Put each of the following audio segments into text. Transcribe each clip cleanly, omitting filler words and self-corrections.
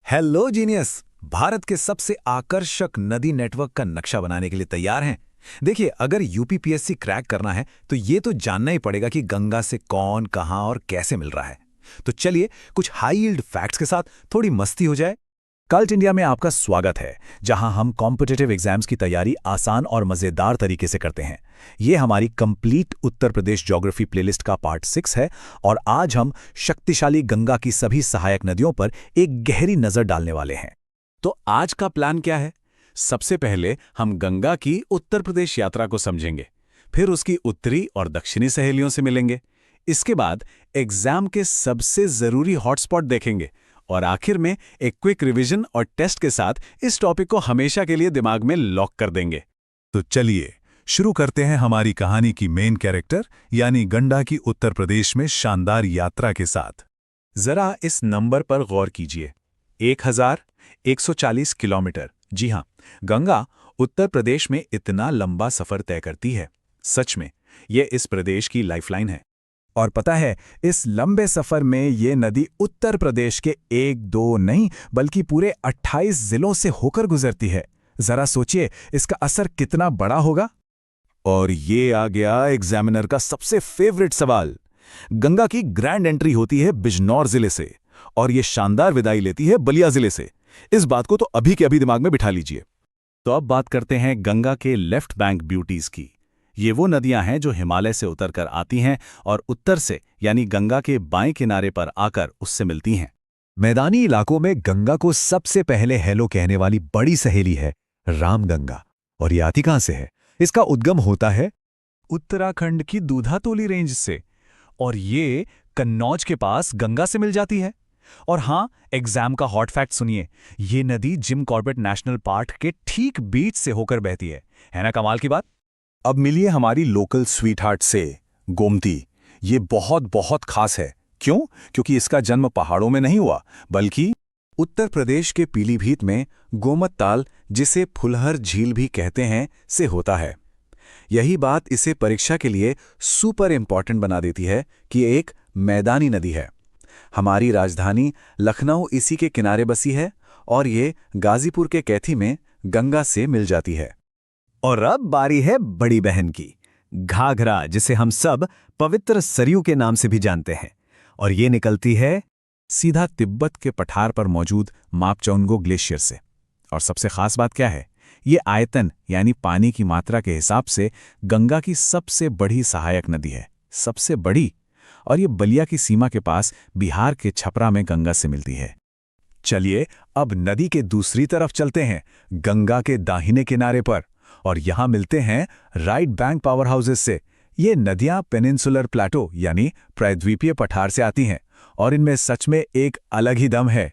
Hello genius. Bharat के सबसे आकर्षक नदी नेटवर्क का नक्शा बनाने के लिए तैयार हैं? देखिए, अगर यूपीपीएससी क्रैक करना है तो ये तो जानना ही पड़ेगा कि गंगा से कौन, कहां और कैसे मिल रहा है। तो चलिए कुछ हाई यील्ड फैक्ट्स के साथ थोड़ी मस्ती हो जाए। कल्ट इंडिया में आपका स्वागत है, जहां हम कॉम्पिटिटिव एग्जाम्स की तैयारी आसान और मजेदार तरीके से करते हैं। ये हमारी complete Uttar Pradesh geography playlist का पार्ट 6 है और आज हम शक्तिशाली गंगा की सभी सहायक नदियों पर एक गहरी नजर डालने वाले हैं। तो आज का प्लान क्या है? सबसे पहले हम गंगा की उत्तर प्रदेश यात्रा को समझेंगे, फिर उसकी उत्तरी और दक्षिणी सहेलियों से मिलेंगे। इसके बाद एग्जाम के सबसे जरूरी हॉटस्पॉट देखेंगे और आखिर में एक क्विक रिवीजन और टेस्ट के साथ इस टॉपिक को हमेशा के लिए दिमाग में लॉक कर देंगे। तो चलिए शुरू करते हैं हमारी कहानी की मेन कैरेक्टर यानी गंगा की उत्तर प्रदेश में शानदार यात्रा के साथ। जरा इस नंबर पर गौर कीजिए, 1140 किलोमीटर। जी हां, गंगा उत्तर प्रदेश में इतना लंबा सफर तय करती है। सच में यह इस प्रदेश की लाइफलाइन है। और पता है, इस लंबे सफर में ये नदी उत्तर प्रदेश के एक दो नहीं बल्कि पूरे 28 जिलों से होकर गुजरती है। जरा सोचिए इसका असर कितना बड़ा होगा। और ये आ गया एग्जामिनर का सबसे फेवरेट सवाल। गंगा की ग्रैंड एंट्री होती है बिजनौर जिले से और ये शानदार विदाई लेती है बलिया जिले से। इस बात को तो अभी के अभी दिमाग में बिठा लीजिए। तो अब बात करते हैं गंगा के लेफ्ट बैंक ब्यूटीज की। ये वो नदियां हैं जो हिमालय से उतरकर आती हैं और उत्तर से यानी गंगा के बाएं किनारे पर आकर उससे मिलती हैं। मैदानी इलाकों में गंगा को सबसे पहले हेलो कहने वाली बड़ी सहेली है रामगंगा। और ये आती कहां से है? इसका उद्गम होता है उत्तराखंड की दूधातोली रेंज से और ये कन्नौज के पास गंगा से मिल जाती है। और हां, एग्जाम का हॉट फैक्ट सुनिए, ये नदी जिम कॉर्बेट नेशनल पार्क के ठीक बीच से होकर बहती है ना कमाल की बात। अब मिलिए हमारी लोकल स्वीटहार्ट से, गोमती। ये बहुत बहुत खास है। क्यों? क्योंकि इसका जन्म पहाड़ों में नहीं हुआ बल्कि उत्तर प्रदेश के पीलीभीत में गोमत ताल, जिसे फुलहर झील भी कहते हैं, से होता है। यही बात इसे परीक्षा के लिए सुपर इंपॉर्टेंट बना देती है कि एक मैदानी नदी है। हमारी राजधानी लखनऊ इसी के किनारे बसी है और ये गाजीपुर के कैथी में गंगा से मिल जाती है। और अब बारी है बड़ी बहन की, घाघरा, जिसे हम सब पवित्र सरयू के नाम से भी जानते हैं। और ये निकलती है सीधा तिब्बत के पठार पर मौजूद मापचौंगो ग्लेशियर से। और सबसे खास बात क्या है? ये आयतन यानी पानी की मात्रा के हिसाब से गंगा की सबसे बड़ी सहायक नदी है, सबसे बड़ी। और ये बलिया की सीमा के पास बिहार के छपरा में गंगा से मिलती है। चलिए अब नदी के दूसरी तरफ चलते हैं, गंगा के दाहिने किनारे पर, और यहां मिलते हैं राइट बैंक पावर हाउसेस से। ये नदियां पेनिनसुलर प्लेटो यानी प्रायद्वीपीय पठार से आती हैं और इनमें सच में एक अलग ही दम है।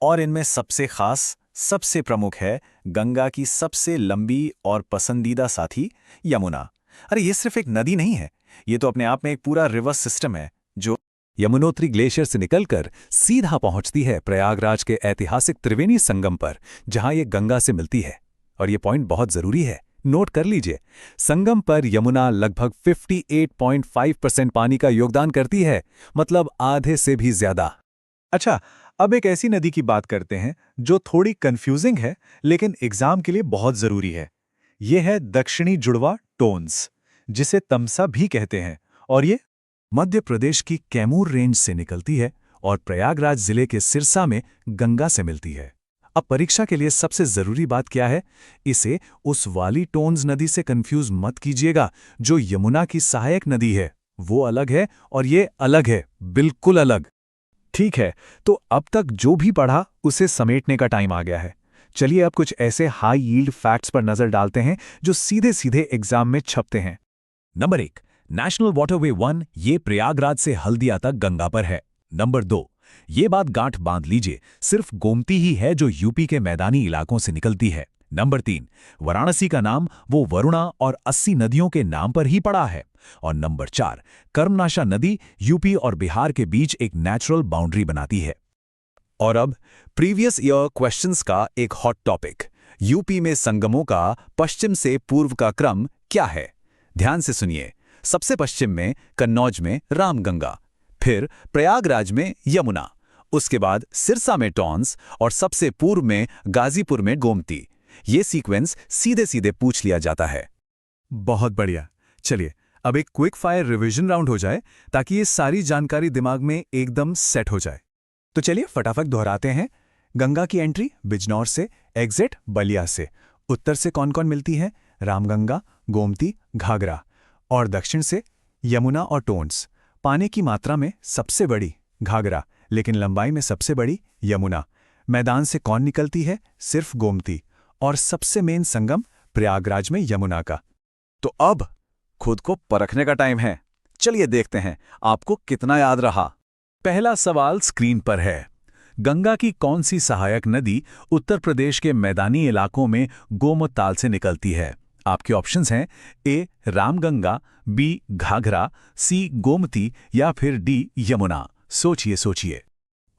और इनमें सबसे खास, सबसे प्रमुख है गंगा की सबसे लंबी और पसंदीदा साथी यमुना। अरे ये सिर्फ एक नदी नहीं है, ये तो अपने आप में एक पूरा रिवर सिस्टम है जो यमुनोत्री ग्लेशियर से निकलकर सीधा पहुंचती है प्रयागराज के ऐतिहासिक त्रिवेणी संगम पर, जहां ये गंगा से मिलती है। और ये पॉइंट बहुत जरूरी है, नोट कर लीजिए। संगम पर यमुना लगभग 58.5% पानी का योगदान करती है, मतलब आधे से भी ज्यादा। अच्छा, अब एक ऐसी नदी की बात करते हैं जो थोड़ी कंफ्यूजिंग है लेकिन एग्जाम के लिए बहुत जरूरी है। यह है दक्षिणी जुड़वा टोन्स, जिसे तमसा भी कहते हैं। और ये मध्य प्रदेश की कैमूर रेंज से निकलती है और प्रयागराज जिले के सिरसा में गंगा से मिलती है। अब परीक्षा के लिए सबसे जरूरी बात क्या है? इसे उस वाली टोन्स नदी से कंफ्यूज मत कीजिएगा जो यमुना की सहायक नदी है। वो अलग है और ये अलग है, बिल्कुल अलग। ठीक है, तो अब तक जो भी पढ़ा उसे समेटने का टाइम आ गया है। चलिए अब कुछ ऐसे हाई यील्ड फैक्ट्स पर नजर डालते हैं जो सीधे सीधे एग्जाम में छपते हैं। नंबर 1, नेशनल वाटरवे 1 ये प्रयागराज से हल्दिया तक गंगा पर है। नंबर 2, ये बात गांठ बांध लीजिए, सिर्फ गोमती ही है जो यूपी के मैदानी इलाकों से निकलती है। नंबर 3, वाराणसी का नाम वो वरुणा और 80 नदियों के नाम पर ही पड़ा है। और नंबर 4, कर्मनाशा नदी यूपी और बिहार के बीच एक नेचुरल बाउंड्री बनाती है। और अब प्रीवियस ईयर क्वेश्चंस का एक हॉट टॉपिक, यूपी में संगमों का पश्चिम से पूर्व का क्रम क्या है? ध्यान से सुनिए। सबसे पश्चिम में कन्नौज में रामगंगा, फिर प्रयागराज में यमुना उसके बाद सिरसा में टॉन्स और सबसे पूर्व में गाजीपुर में गोमती। ये सीक्वेंस सीधे सीधे पूछ लिया जाता है। बहुत बढ़िया। चलिए अब एक क्विक फायर रिवीजन राउंड हो जाए ताकि ये सारी जानकारी दिमाग में एकदम सेट हो जाए। तो चलिए फटाफट दोहराते हैं। गंगा की एंट्री बिजनौर से, एग्जिट बलिया से। उत्तर से कौन कौन मिलती है? रामगंगा, गोमती, घाघरा। और दक्षिण से यमुना और टोन्स। पानी की मात्रा में सबसे बड़ी घाघरा, लेकिन लंबाई में सबसे बड़ी यमुना। मैदान से कौन निकलती है? सिर्फ गोमती। और सबसे मेन संगम प्रयागराज में यमुना का। तो अब खुद को परखने का टाइम है। चलिए देखते हैं आपको कितना याद रहा। पहला सवाल स्क्रीन पर है। गंगा की कौन सी सहायक नदी उत्तर प्रदेश के मैदानी इलाकों में गोमत ताल से निकलती है? आपके ऑप्शंस हैं ए रामगंगा, बी घाघरा, सी गोमती या फिर डी यमुना। सोचिए सोचिए।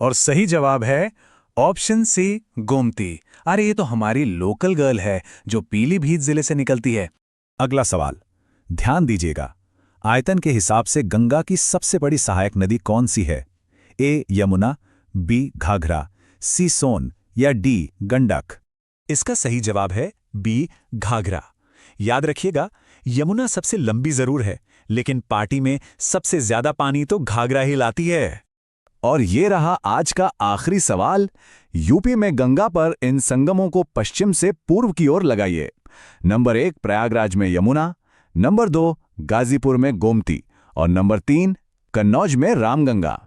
और सही जवाब है ऑप्शन सी गोमती। अरे ये तो हमारी लोकल गर्ल है जो पीलीभीत जिले से निकलती है। अगला सवाल ध्यान दीजिएगा। आयतन के हिसाब से गंगा की सबसे बड़ी सहायक नदी कौन सी है? ए यमुना, बी घाघरा, सी सोन या डी गंडक। इसका सही जवाब है बी घाघरा। याद रखिएगा, यमुना सबसे लंबी जरूर है, लेकिन पार्टी में सबसे ज्यादा पानी तो घाघरा ही लाती है। और ये रहा आज का आखिरी सवाल। यूपी में गंगा पर इन संगमों को पश्चिम से पूर्व की ओर लगाइए। नंबर 1 प्रयागराज में यमुना, नंबर 2 गाजीपुर में गोमती और नंबर 3 कन्नौज में रामगंगा।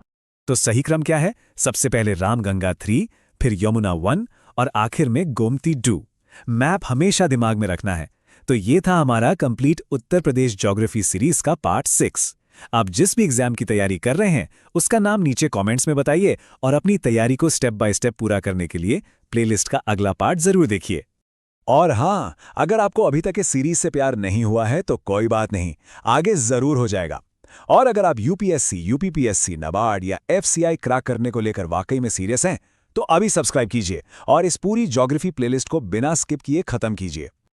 तो सही क्रम क्या है? सबसे पहले रामगंगा 3, फिर यमुना 1 और आखिर में गोमती 2। मैप हमेशा दिमाग में रखना है। तो ये था हमारा complete Uttar Pradesh geography series का पार्ट 6। आप जिस भी एग्जाम की तैयारी कर रहे हैं उसका नाम नीचे कमेंट्स में बताइए और अपनी तैयारी को स्टेप बाय स्टेप पूरा करने के लिए प्लेलिस्ट का अगला पार्ट जरूर देखिए। और हाँ, अगर आपको अभी तक इस सीरीज से प्यार नहीं हुआ है तो कोई बात नहीं, आगे जरूर हो जाएगा। और अगर आप यूपीएससी, यूपीपीएससी, नाबार्ड या एफसीआई क्रैक करने को लेकर वाकई में सीरियस हैं तो अभी सब्सक्राइब कीजिए और इस पूरी ज्योग्राफी प्लेलिस्ट को बिना स्किप किए खत्म कीजिए।